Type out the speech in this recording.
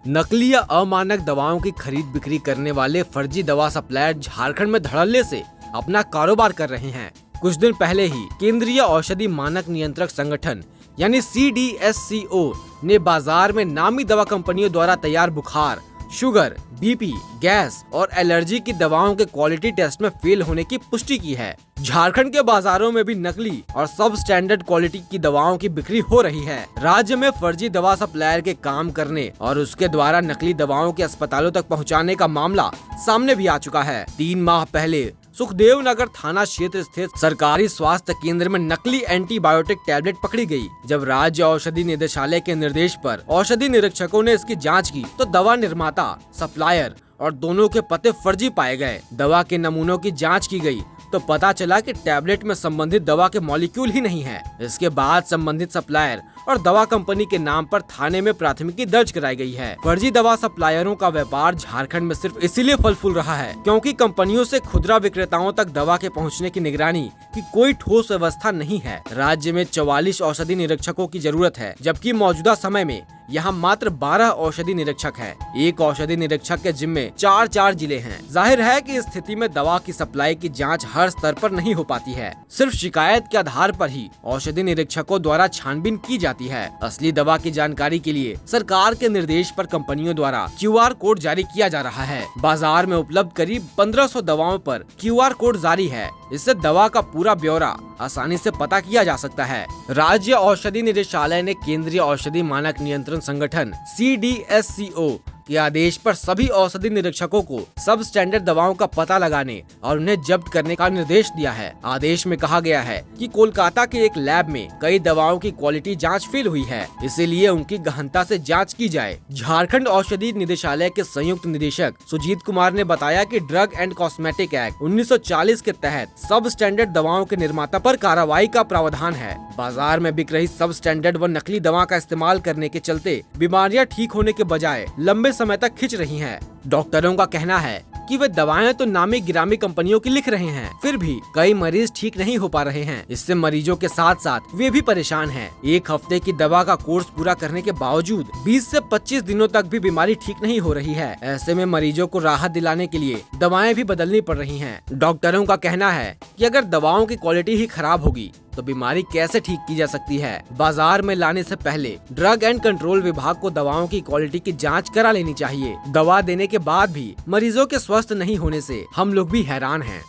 नकली या अमानक दवाओं की खरीद बिक्री करने वाले फर्जी दवा सप्लायर झारखंड में धड़ल्ले से अपना कारोबार कर रहे हैं। कुछ दिन पहले ही केंद्रीय औषधि मानक नियंत्रक संगठन यानी CDSCO ने बाजार में नामी दवा कंपनियों द्वारा तैयार बुखार, शुगर, BP, गैस और एलर्जी की दवाओं के क्वालिटी टेस्ट में फेल होने की पुष्टि की है। झारखंड के बाजारों में भी नकली और सब स्टैंडर्ड क्वालिटी की दवाओं की बिक्री हो रही है। राज्य में फर्जी दवा सप्लायर के काम करने और उसके द्वारा नकली दवाओं के अस्पतालों तक पहुंचाने का मामला सामने भी आ चुका है। 3 माह पहले सुखदेव नगर थाना क्षेत्र स्थित सरकारी स्वास्थ्य केंद्र में नकली एंटीबायोटिक टैबलेट पकड़ी गई। जब राज्य औषधि निदेशालय के निर्देश पर औषधि निरीक्षकों ने इसकी जांच की तो दवा निर्माता, सप्लायर और दोनों के पते फर्जी पाए गए। दवा के नमूनों की जांच की गई तो पता चला कि टैबलेट में संबंधित दवा के मॉलिक्यूल ही नहीं है। इसके बाद संबंधित सप्लायर और दवा कंपनी के नाम पर थाने में प्राथमिकी दर्ज कराई गई है। फर्जी दवा सप्लायरों का व्यापार झारखंड में सिर्फ इसीलिए फल फूल रहा है क्योंकि कंपनियों से खुदरा विक्रेताओं तक दवा के पहुंचने की निगरानी की कोई ठोस व्यवस्था नहीं है। राज्य में 44 औषधि निरीक्षकों की जरूरत है, जबकि मौजूदा समय में यहाँ मात्र 12 औषधि निरीक्षक है। एक औषधि निरीक्षक के जिम्मे 4 जिले हैं। जाहिर है कि इस स्थिति में दवा की सप्लाई की जांच हर स्तर पर नहीं हो पाती है। सिर्फ शिकायत के आधार पर ही औषधि निरीक्षकों द्वारा छानबीन की जाती है। असली दवा की जानकारी के लिए सरकार के निर्देश पर कंपनियों द्वारा QR कोड जारी किया जा रहा है। बाजार में उपलब्ध करीब 1500 दवाओं पर QR कोड जारी है। इससे दवा का पूरा ब्यौरा आसानी से पता किया जा सकता है। राज्य औषधि निदेशालय ने केंद्रीय औषधि मानक नियंत्रण संगठन CDSCO के आदेश पर सभी औषधि निरीक्षकों को सब स्टैंडर्ड दवाओं का पता लगाने और उन्हें जब्त करने का निर्देश दिया है। आदेश में कहा गया है कि कोलकाता के एक लैब में कई दवाओं की क्वालिटी जांच फेल हुई है, इसीलिए उनकी गहनता से जांच की जाए। झारखंड औषधि निदेशालय के संयुक्त निदेशक सुजीत कुमार ने बताया कि ड्रग एंड कॉस्मेटिक एक्ट 1940 के तहत सब स्टैंडर्ड दवाओं के निर्माता पर कार्रवाई का प्रावधान है। बाजार में बिक रही सब स्टैंडर्ड व नकली दवा का इस्तेमाल करने के चलते बीमारियां ठीक होने के बजाय लंबे समय तक खिंच रही हैं। डॉक्टरों का कहना है कि वे दवाएं तो नामी गिरामी कंपनियों की लिख रहे हैं, फिर भी कई मरीज ठीक नहीं हो पा रहे हैं। इससे मरीजों के साथ साथ वे भी परेशान हैं। 1 हफ्ते की दवा का कोर्स पूरा करने के बावजूद 20 से 25 दिनों तक भी बीमारी ठीक नहीं हो रही है। ऐसे में मरीजों को राहत दिलाने के लिए दवाएं भी बदलनी पड़ रही हैं। डॉक्टरों का कहना है कि अगर दवाओं की क्वालिटी ही खराब होगी तो बीमारी कैसे ठीक की जा सकती है। बाजार में लाने से पहले ड्रग एंड कंट्रोल विभाग को दवाओं की क्वालिटी की जांच करा लेनी चाहिए। दवा देने के बाद भी मरीजों के स्वस्थ नहीं होने से हम लोग भी हैरान हैं।